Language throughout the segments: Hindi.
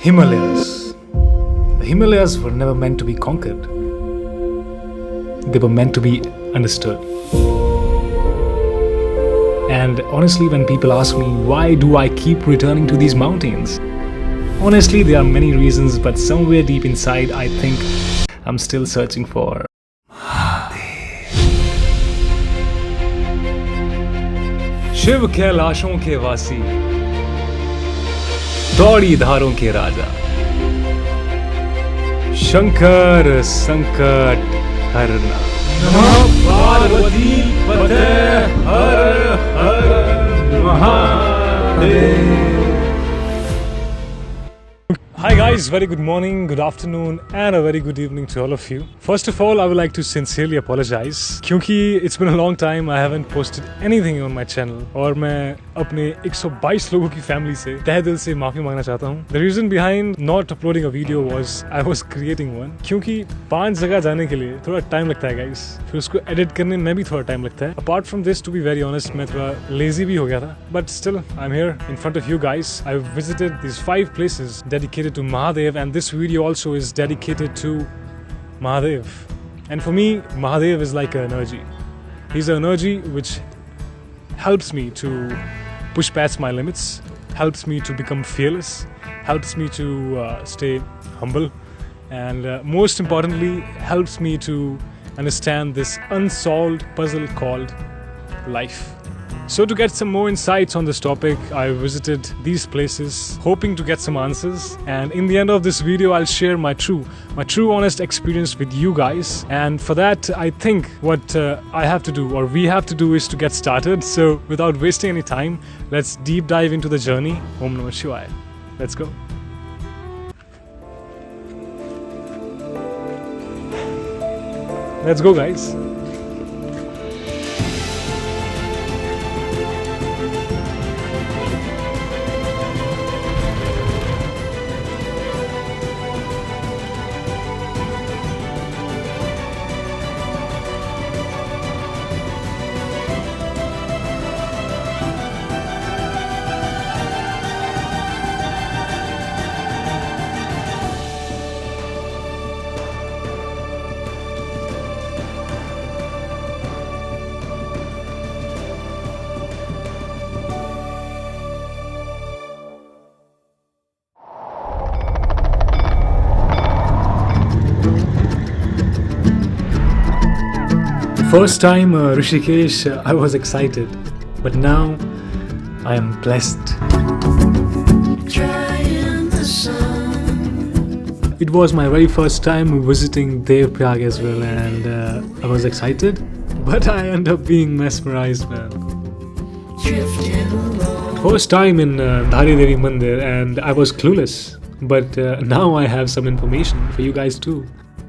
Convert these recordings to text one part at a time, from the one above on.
Himalayas. The Himalayas were never meant to be conquered. They were meant to be understood. And honestly, when people ask me, why do I keep returning to these mountains? Honestly, there are many reasons, but somewhere deep inside, I think I'm still searching for Shiv कैलाशों के वासी, दौड़ी धारों के राजा, शंकर संकट हरना, पार्वती पते हर हर Mahadev. Hi guys, very good morning, good afternoon and a very good evening to all of you. First of all, I would like to sincerely apologize क्योंकि it's been a long time I haven't posted anything on my channel और मैं अपने 122 लोगों की फैमिली से तहे दिल से माफी मांगना चाहता हूँ. The reason behind not uploading a video was I was creating one क्योंकि 5 जगह जाने के लिए थोड़ा टाइम लगता है guys, फिर उसको एडिट करने में भी थोड़ा टाइम लगता है. Apart from this, to be very honest, मैं थोड़ा lazy भी हो गया था, but still I'm here in front of you guys. I've visited these 5 places dedicated to Mahadev, and this video also is dedicated to Mahadev. And for me, Mahadev is like an energy. He's an energy which helps me to push past my limits, helps me to become fearless, helps me to stay humble, and most importantly, helps me to understand this unsolved puzzle called life. So to get some more insights on this topic, I visited these places hoping to get some answers, and in the end of this video I'll share my true honest experience with you guys. And for that, I think what I have to do, or we have to do, is to get started. So without wasting any time, let's deep dive into the journey. Om Namah Shivaya. Let's go. Let's go guys. First time Rishikesh, I was excited, but now I am blessed. It was my very first time visiting Devprayag as well, and I was excited, but I ended up being mesmerized, man. First time in Dhari Devi Mandir, and I was clueless, but now I have some information for you guys too.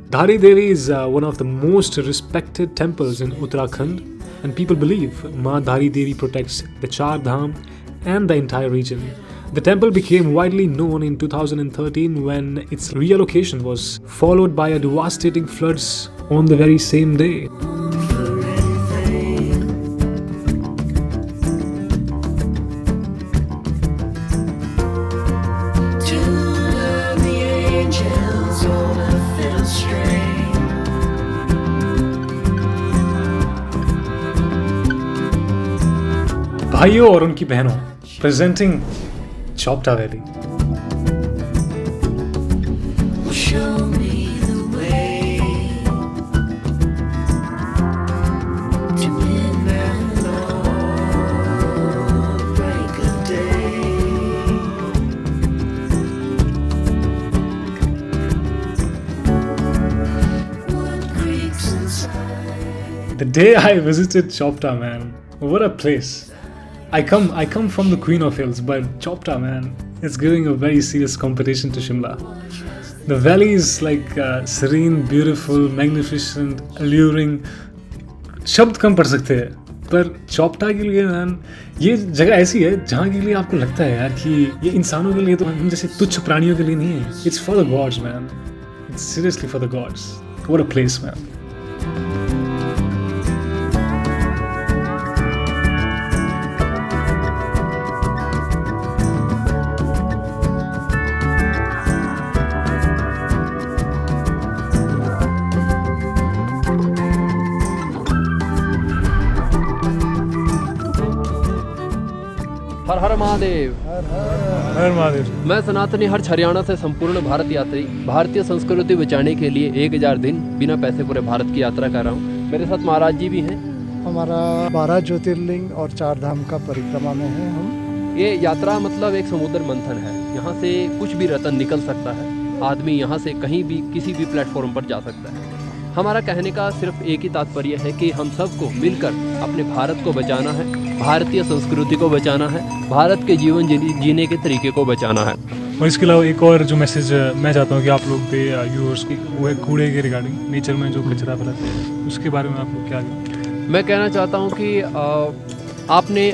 Dhari Devi is one of the most respected temples in Uttarakhand, and people believe Ma Dhari Devi protects the Char Dham and the entire region. The temple became widely known in 2013 when its reallocation was followed by a devastating floods on the very same day. भाइयों और उनकी बहनों, presenting Chopta valley. The day I visited Chopta, man, what a place. I come from the Queen of Hills, but Chopta, man, it's giving a very serious competition to Shimla. The valley is like serene, beautiful, magnificent, alluring. शब्द कम पढ़ सकते हैं, पर चौपटा के लिए मैन ये जगह ऐसी है जहाँ के लिए आपको लगता है यार कि ये इंसानों के लिए तो हम जैसे तुच्छ प्राणियों के लिए नहीं है. It's for the gods, man. It's seriously for the gods. What a place, man. हर हर महादेव। हर महादेव। मैं सनातनी हर्ष हरियाणा से संपूर्ण भारत यात्री भारतीय संस्कृति बचाने के लिए 1000 दिन बिना पैसे पूरे भारत की यात्रा कर रहा हूँ। मेरे साथ महाराज जी भी हैं। हमारा 12 ज्योतिर्लिंग और 4 धाम का परिक्रमा में है हम। ये यात्रा मतलब एक समुद्र मंथन है। यहाँ से कुछ भी रतन निकल सकता है। आदमी यहाँ से कहीं भी किसी भी प्लेटफॉर्म पर जा सकता है। हमारा कहने का सिर्फ एक ही तात्पर्य है कि हम सबको मिलकर अपने भारत को बचाना है, भारतीय संस्कृति को बचाना है, भारत के जीवन जीने के तरीके को बचाना है। और इसके अलावा एक और जो मैसेज मैं चाहता हूँ कि आप लोग पे यूर्स की वो है कूड़े के रिगार्डिंग, नेचर में जो कचरा फैलाते हैं उसके बारे में आप लोग क्या कहें? मैं कहना चाहता हूँ कि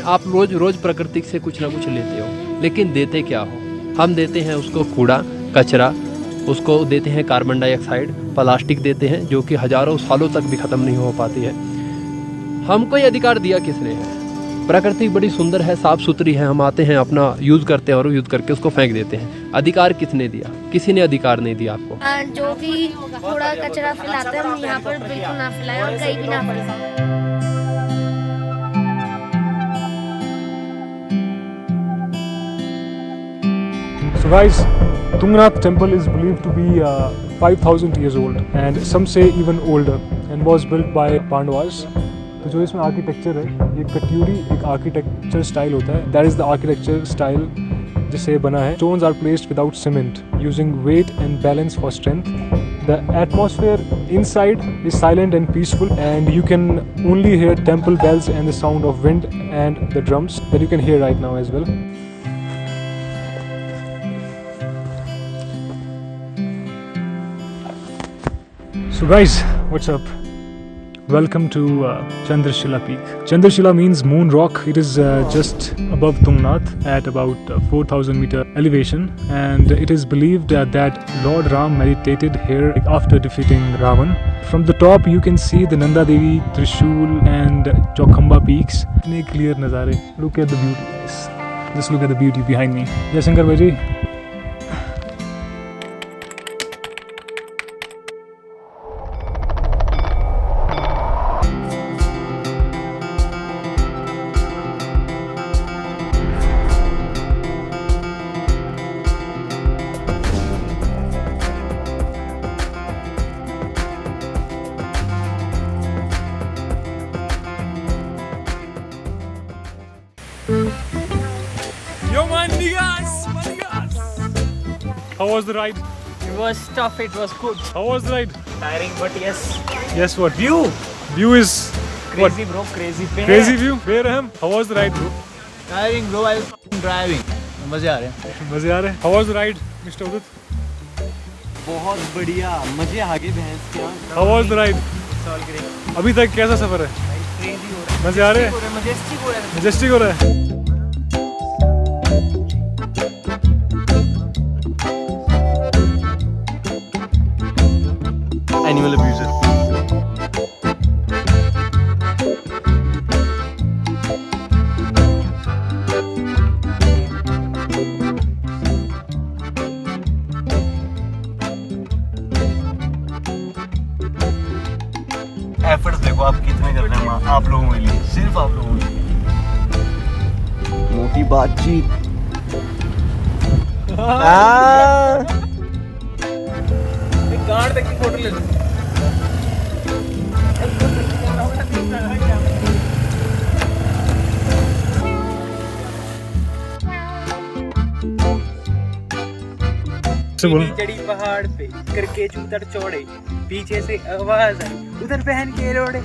आप रोज़ प्रकृति से कुछ ना कुछ लेते हो, लेकिन देते क्या हो? हम देते हैं उसको कूड़ा कचरा, उसको देते हैं कार्बन डाइऑक्साइड, प्लास्टिक देते हैं जो कि हज़ारों सालों तक भी ख़त्म नहीं हो पाती है। हमको ये अधिकार दिया किसने है? प्रकृति बड़ी सुंदर है, साफ़ सुथरी है, हम आते हैं अपना यूज़ करते हैं और यूज़ करके उसको फेंक देते हैं। अधिकार किसने दिया? किसी ने अधिकार नहीं दिया आपको। जो भी कूड़ा कचरा फैलाते हैं हम यहाँ पर बिल्कुल ना फैलाएं और कहीं भी ना फैलाएं। So guys, Tungnath temple is believed to be 5000 years old and some say even older and was built by Pandavas. तो जो इसमें आर्किटेक्चर है ये कट्यूरी एक आर्किटेक्चर स्टाइल होता है। That is the architecture style जिससे बना है। Stones are placed without cement using weight and balance for strength. The atmosphere inside is silent and peaceful and you can only hear temple bells and the sound of wind and the drums that you can hear right now as well. So guys, what's up? Welcome to Chandrashila Peak. Chandrashila means moon rock. It is just above Tungnath at about 4000 meter elevation, and it is believed that Lord Ram meditated here after defeating Ravan. From the top you can see the Nanda Devi, Trishul and Chokhamba peaks. Itne clear nazare. Look at the beauty guys. Just look at the beauty behind me. Jai Shankar Bhai ji. Yo man, niggas! How was the ride? It was tough, it was good. How was the ride? Tiring, but yes. Yes, what? View! View is Crazy bro, crazy. crazy view. Behram, how was the ride, bro? Tiring bro, I was driving. मजे आ रहे हैं. मजे आ रहे हैं. How was the ride, Mr. Udit? बहुत बढ़िया, मजे आ गए भैंस के यहाँ. How was the ride? अभी तक कैसा सफर है? Crazy हो रहा है. मजे आ रहे हैं? Majestic हो रहा है. Majestic हो रहा है. Animal abuser. एफर्ट्स देखो आप कितने कर रहे हैं आप लोगों के लिए, सिर्फ आप लोगों के लिए। मोटी बातचीत। गार्ड तक की फोटो ले लो। चढ़ी पहाड़ पे करके चूतर चौड़े, पीछे से आवाज आई उधर पहन के रोड़े।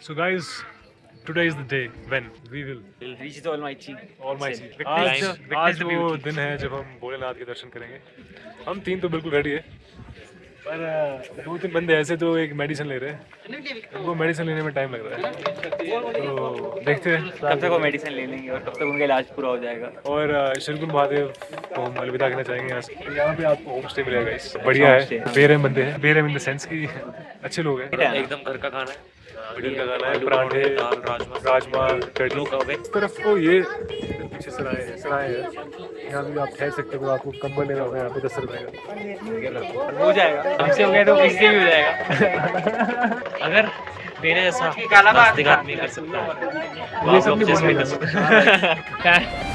So guys, today is the day when we will reach the Almighty. आज वो दिन है जब हम भोलेनाथ के दर्शन करेंगे। हम तीन तो बिल्कुल रेडी है, पर दो तीन बंदे ऐसे तो एक मेडिसिन ले रहे हैं, उनको मेडिसिन लेने में टाइम लग रहा है, तो देखते हैं कब तक वो मेडिसिन ले लेंगे और कब तक उनका इलाज पूरा हो जाएगा। और श्रीगुण महादेव को हम अलविदा कहना चाहेंगे यहाँ से। यहाँ पे आपको होम स्टे मिलेगा, इस बढ़िया है, बेरहम बंदे हैं, बेरहम इन द सेंस की अच्छे लोग हैं, एकदम घर का खाना है, बढ़िया खाना है, पराठे, राजमा, कढ़ी। इस तरफ को ये पीछे सराय है, यहाँ भी आप ठहर सकते हो, आपको कंबल लेना होगा यहाँ पे 10 रुपए का, हो जाएगा, हमसे हो गया तो किसी से भी हो जाएगा। अगर मेरे जैसा नास्तिक आदमी कर सकता है, ये सब नहीं जैसे कर सकता है।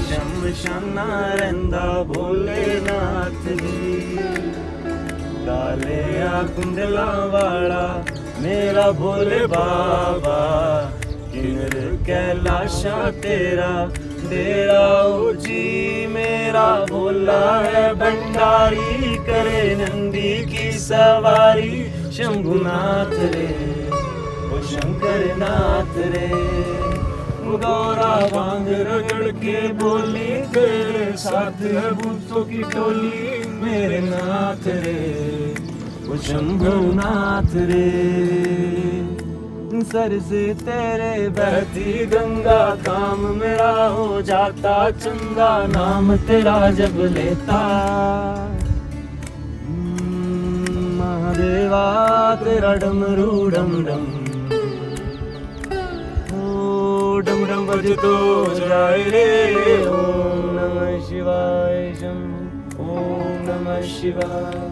शमशाना रंदा भोलेनाथ जी, डालिया कुंडला वाला मेरा भोले बाबा, किन्नर कैलाशा तेरा डेरा ओ जी, मेरा भोला है भंडारी, करे नंदी की सवारी, शंभुनाथ रे ओ शंकर नाथ रे, गौरा बांध रगड़ के बोली, तेरे साथ है भूतों की टोली, मेरे नाथ रे वो शंभुनाथ रे, सर से तेरे बहती गंगा, काम मेरा हो जाता चंगा, नाम तेरा जब लेता, महादेवा तेरा डमरू डम डम, डम डम बज तो जाए रे, ओम नमः शिवाय शंभु, ओम नमः शिवाय।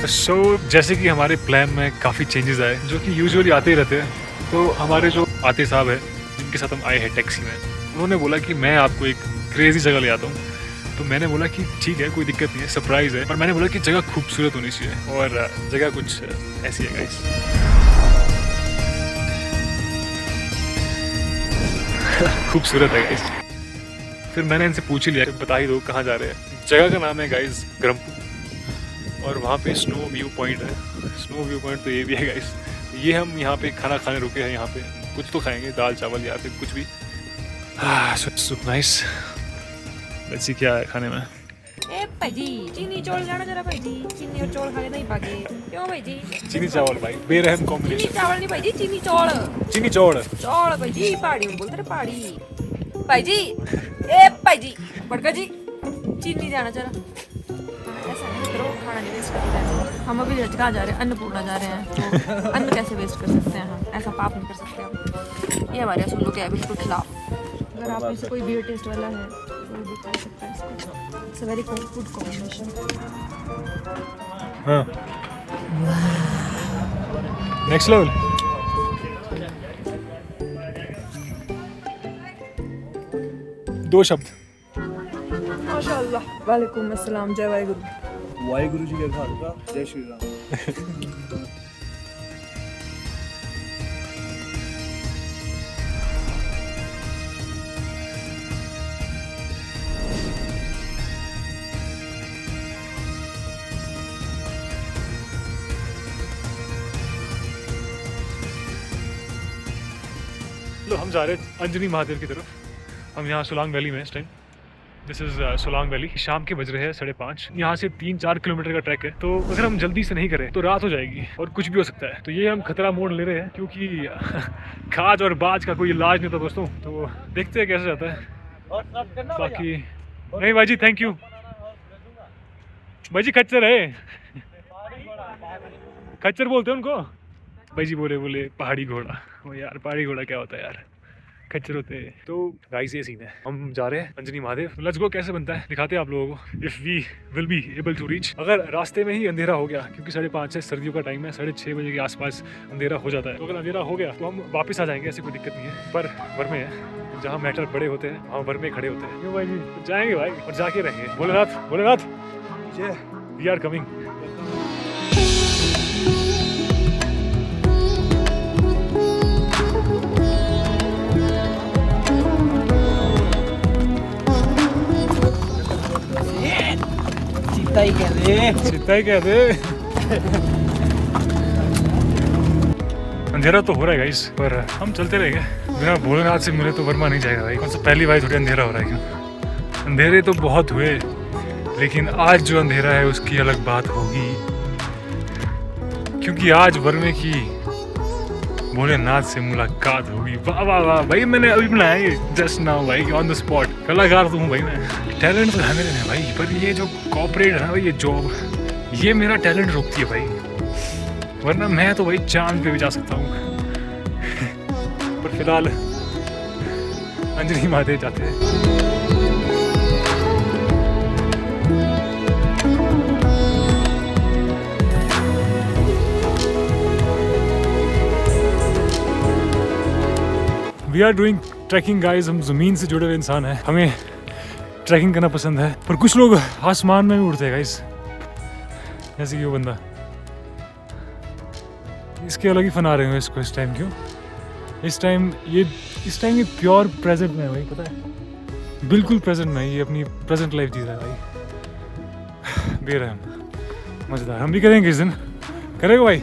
सो जैसे कि हमारे प्लान में काफ़ी चेंजेस आए, जो कि यूजुअली आते ही रहते हैं, तो हमारे जो आते साहब हैं जिनके साथ हम आए हैं टैक्सी में, उन्होंने बोला कि मैं आपको एक क्रेजी जगह ले आता हूँ। तो मैंने बोला कि ठीक है, कोई दिक्कत नहीं है, सरप्राइज़ है, पर मैंने बोला कि जगह खूबसूरत होनी चाहिए, और जगह कुछ ऐसी है गाइस। खूबसूरत है गाइस। फिर मैंने इनसे पूछ ही लिया, बता ही दो कहाँ जा रहे हैं। जगह का नाम है गाइस ग्रम्पू, और वहाँ पे स्नो व्यू पॉइंट है। स्नो व्यू पॉइंट तो ये भी है गाइस। ये हम यहाँ पे खाना खाने रुके हैं, यहाँ पे कुछ तो खाएंगे, दाल चावल या फिर कुछ भी। सो नाइस, लेट्स सी क्या है खाने में। ए भाई जी, चीनी चौल जाना जरा भाई जी, चीनी और चौल खा के नहीं भागे क्यों भाई जी? चीनी चावल भाई, बेरहम कॉम्बिनेशन। चीनी चावल नहीं भाई जी, चीनी चौल। चीनी चौल चौल भाई जी, पहाड़ी में बोलते हैं पहाड़ी। भाई जी, ए भाई जी, बड़का जी, चीनी जाना जरा। ऐसा नहीं करो, खाना नहीं वेस्ट करते हैं। हम अभी कहाँ जा रहे हैं? अन्नपूर्णा जा रहे हैं, तो अन्न कैसे वेस्ट कर सकते हैं हम? ऐसा पाप नहीं कर सकते हम। ये हमारे असूलों के है बिल्कुल खिलाफ। अगर आप में से कोई बियर टेस्ट वाला है तो भी खा सकता है इसको। It's a very good combination. हाँ, नेक्स्ट लेवल। दो शब्द। माशाअल्लाह, वालेकुम अस्सलाम, जय वाहेगुरु। वाहेगुरु जी का खालसा, जय श्री राम। हम जा रहे हैं अंजनी महादेव की तरफ। हम यहाँ सोलांग वैली में इस time, this is Solang valley. शाम के बज रहे हैं 5:30। यहाँ से 3-4 किलोमीटर का ट्रैक है, तो अगर हम जल्दी से नहीं करें तो रात हो जाएगी और कुछ भी हो सकता है। तो ये हम खतरा मोड़ ले रहे हैं क्योंकि खाज और बाज का कोई इलाज नहीं था दोस्तों। तो देखते हैं कैसे जाता है। बाकी नहीं भाई जी, थैंक यू भाई जी। खच्चर है, खच्चर बोलते हैं उनको भाई जी। बोले पहाड़ी घोड़ा। वो यार पहाड़ी घोड़ा क्या होता है यार, खच्चर होते हैं। तो गाइस ये सीन है, हम जा रहे हैं अंजनी महादेव। Let's go. कैसे बनता है दिखाते हैं आप लोगों को। If we will be able to reach. अगर रास्ते में ही अंधेरा हो गया, क्योंकि 5:30 है, सर्दियों का टाइम है, 6:30 बजे के आसपास अंधेरा हो जाता है। तो अगर अंधेरा हो गया तो हम वापस आ जाएंगे, ऐसी कोई दिक्कत नहीं है। पर वर में है, जहाँ मैटर बड़े होते हैं वहाँ वर में खड़े होते हैं। क्यों भाई जी, तो जाएंगे भाई और जाके रहेंगे। Bholenath we are coming. Sita ही कह दे। अंधेरा तो हो रहा है गाइस, पर हम चलते रहेंगे। बिना भोलेनाथ से मिले तो वर्मा नहीं जाएगा भाई। कौन सा पहली बार थोड़ी अंधेरा हो रहा है। क्यों, अंधेरे तो बहुत हुए, लेकिन आज जो अंधेरा है उसकी अलग बात होगी, क्योंकि आज वर्मे की भोलेनाथ से मुलाकात होगी। वाह वाह वाह भाई, मैंने अभी बनाया ये जस्ट नाउ भाई, ऑन द स्पॉट। कलाकार तो हूँ भाई मैं, टैलेंट तो है मेरे में भाई। पर ये जो कॉर्पोरेट है ना भाई, ये जॉब, ये मेरा टैलेंट रोकती है भाई। वरना मैं तो भाई चांद पे भी जा सकता हूँ। पर फिलहाल अंजनी महादेव जाते हैं। We are doing trekking guys. हम ज़मीन से जुड़े हुए इंसान हैं, हमें ट्रैकिंग करना पसंद है। पर कुछ लोग आसमान में भी उड़ते हैं गाइज, जैसे कि वो बंदा। इसके अलग ही फन आ रहे हैं इसको इस टाइम। क्यों इस टाइम ये प्योर प्रेजेंट में है भाई, पता है, बिल्कुल प्रेजेंट में। ये अपनी प्रेजेंट लाइफ जी रहा है भाई, बेरहम मज़ेदार। हम भी करेंगे इस दिन, करेगा भाई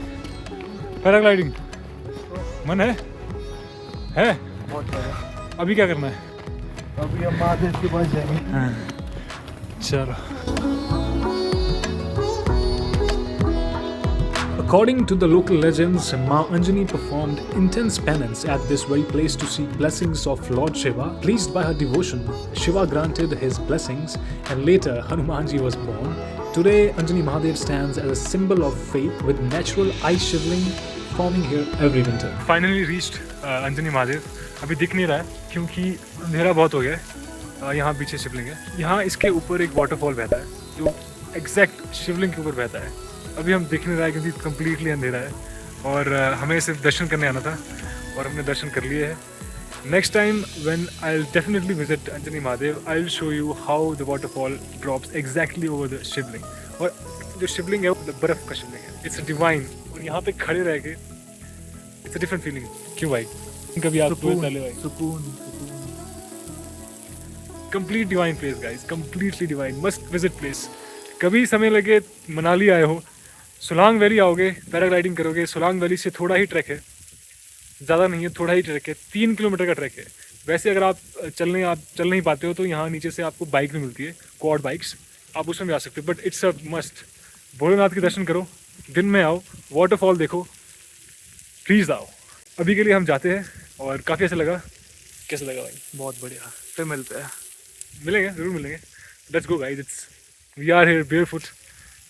पैराग्लाइडिंग। मन है अभी क्या करना है? अभी हम महादेव के पास जाएंगे। चलो। According to the local legends, Ma Anjani performed intense penance at this very place to seek blessings of Lord Shiva. Pleased by her devotion, Shiva granted his blessings, and later Hanumanji was born. Today, Anjani Mahadev stands as a symbol of faith, with natural ice shivling forming here every winter. Finally reached Anjani Mahadev. अभी दिख नहीं रहा है क्योंकि अंधेरा बहुत हो गया है। यहाँ पीछे शिवलिंग है, यहाँ इसके ऊपर एक वाटरफॉल बहता है जो एग्जैक्ट शिवलिंग के ऊपर बहता है। अभी हम दिख नहीं रहा है क्योंकि कम्प्लीटली अंधेरा है, और हमें सिर्फ दर्शन करने आना था और हमने दर्शन कर लिए हैं। Next time when I will definitely visit Anjani Mahadev, I will show you how the waterfall drops exactly over the Shivling. और जो शिवलिंग है वो बर्फ़ का शिवलिंग है, इट्स डिवाइन। और यहाँ पे खड़े रह के इट्स अ डिफरेंट फीलिंग। क्यों भाई, कभी आप पहले भाई सुकून, complete divine place guys, completely divine, must visit place. कभी समय लगे, मनाली आए हो, सोलांग वैली आओगे, पैराग्लाइडिंग करोगे। सोलांग वैली से थोड़ा ही ट्रैक है, ज़्यादा नहीं है, थोड़ा ही ट्रैक है, 3 किलोमीटर का ट्रैक है। वैसे अगर आप चल नहीं पाते हो तो यहाँ नीचे से आपको बाइक भी मिलती है, क्वाड बाइक्स, आप उसमें भी आ सकते हो। But it's a must. Bholenath के दर्शन करो, दिन में आओ, वाटरफॉल देखो, प्लीज़ आओ। अभी के लिए हम जाते हैं। और काफ़ी अच्छा लगा। कैसा लगा भाई? बहुत बढ़िया। फिर मिलते हैं, मिलेंगे, ज़रूर मिलेंगे। Let's go guys, it's we are here barefoot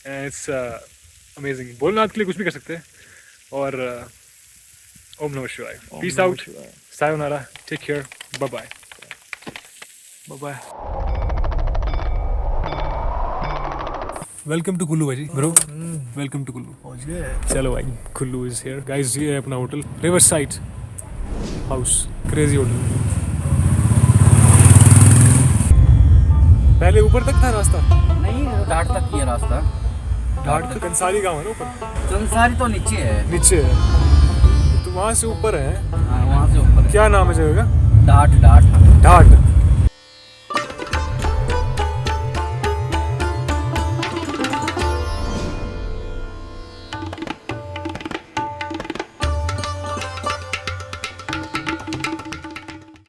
and it's amazing. Bholenath के लिए कुछ भी कर सकते हैं। और ओम नमः शिवाय। Peace out, sayonara, take care, bye bye, bye bye. Welcome to Kullu भाई ब्रो, वेलकम टू कुल्लू। चलो भाई, कुल्लू इज हियर गाइस। ये है अपना hotel, river side house, crazy hotel. पहले ऊपर तक था रास्ता? नहीं, घाट तक ही है रास्ता। घाट तक कंसारी गाँव है ना ऊपर? कंसारी तो नीचे है। नीचे है तो वहाँ से ऊपर है। हाँ, वहाँ से ऊपर। क्या नाम है जगह का? ढाट ढाट ढाट।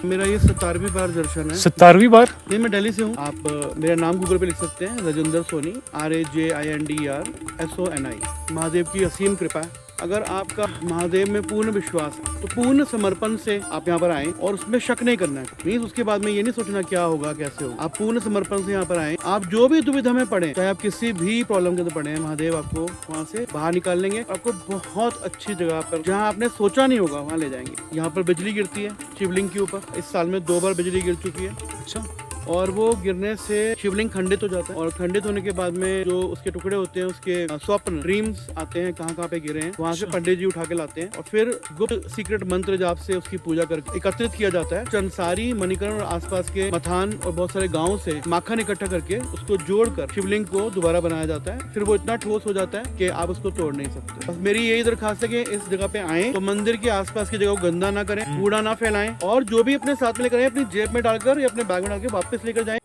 मेरा ये 17वीं बार दर्शन है। 17वीं बार? नहीं, मैं दिल्ली से हूँ। आप मेरा नाम गूगल पे लिख सकते हैं, राजेंद्र सोनी, RAJINDERSONI। महादेव की असीम कृपा है। अगर आपका महादेव में पूर्ण विश्वास है तो पूर्ण समर्पण से आप यहाँ पर आएं और उसमें शक नहीं करना है। मीन्स उसके बाद में ये नहीं सोचना क्या होगा कैसे होगा। आप पूर्ण समर्पण से यहाँ पर आएं। आप जो भी दुविधा में पड़े, चाहे आप किसी भी प्रॉब्लम के अंदर पड़े हैं, महादेव आपको वहाँ से बाहर निकाल लेंगे। आपको बहुत अच्छी जगह पर, जहाँ आपने सोचा नहीं होगा, वहाँ ले जाएंगे। यहाँ पर बिजली गिरती है शिवलिंग के ऊपर। इस साल में 2 बार बिजली गिर चुकी है। अच्छा। और वो गिरने से शिवलिंग खंडित हो जाता है, और खंडित होने के बाद में जो उसके टुकड़े होते हैं, उसके स्वप्न ड्रीम्स आते हैं, कहाँ पे गिरे हैं, वहाँ से पंडित जी उठा के लाते हैं और फिर गुप्त सीक्रेट मंत्र जाप से उसकी पूजा करके एकत्रित किया जाता है। चंसारी, मणिकर्ण और आसपास के मथान और बहुत सारे गाँव से माखन इकट्ठा करके उसको जोड़कर शिवलिंग को दोबारा बनाया जाता है। फिर वो इतना ठोस हो जाता है कि आप उसको तोड़ नहीं सकते। बस मेरी यही दरखास्त है कि इस जगह पे आए तो मंदिर के आसपास की जगह को गंदा ना करें, कूड़ा ना फैलाएं, और जो भी अपने साथ में लेकर आए अपनी जेब में डालकर या अपने बैग में डालकर वापस लेकर जाएं।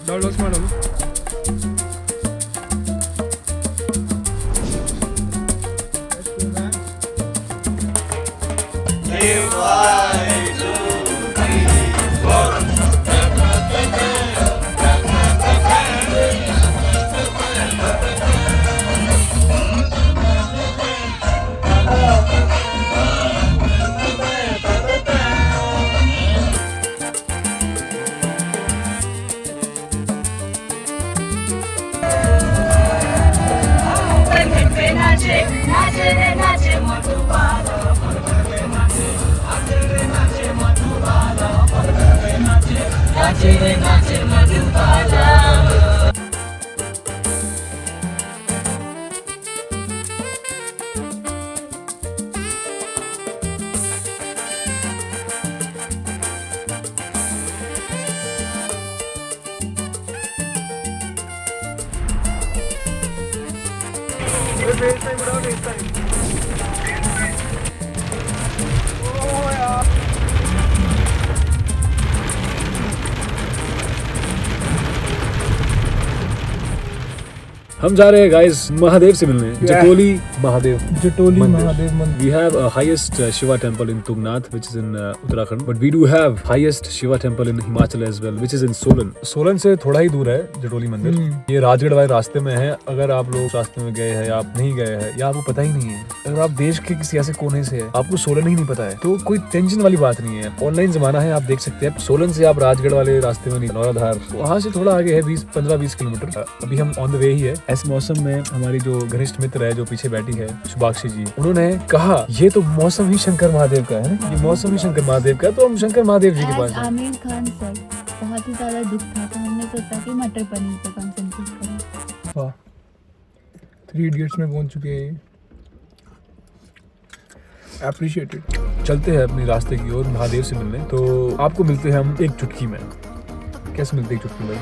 डालो इसमें डालो। हम जा रहे हैं गाइस महादेव से मिलने, जटोली महादेव मंदिर. We have a highest Shiva temple in Tungnath, which is in Uttarakhand, but we do have highest Shiva temple in Himachal as well, which is in Solan. Solan से थोड़ा ही दूर है जटोली मंदिर. ये राजगढ़ वाले रास्ते में है. अगर आप लोग रास्ते में गए हैं या आप नहीं गए हैं या आपको पता ही नहीं है, अगर आप देश के किसी ऐसे कोने से है, आपको सोलन ही नहीं पता है, तो कोई टेंशन वाली बात नहीं है. ऑनलाइन जमाना है, आप देख सकते हैं. सोलन से आप राजगढ़ वाले रास्ते में नहीं, नौराधार वहाँ से थोड़ा आगे है, 15-20 किलोमीटर. अभी हम ऑन द वे ही है. ऐसे मौसम में हमारी जो घनिष्ठ मित्र है, जो पीछे बैठी है, शुभाक्षी जी, उन्होंने कहा ये तो मौसम ही शंकर महादेव का है, ये मौसम ही शंकर महादेव का है, तो हम शंकर महादेव जी के पास. आमिर खान सर बहुत ही ज्यादा दुख था, तो हमने सोचा कि मटर पनीर पे कंसंट्रेट करें. वाह, 3 इडियट्स में पहुंच चुके हैं. एप्रिशिएटेड. चलते हैं अपनी रास्ते की ओर महादेव से मिलने. तो आपको मिलते हैं हम एक चुटकी में. कैसे मिलते हैं एक चुटकी में?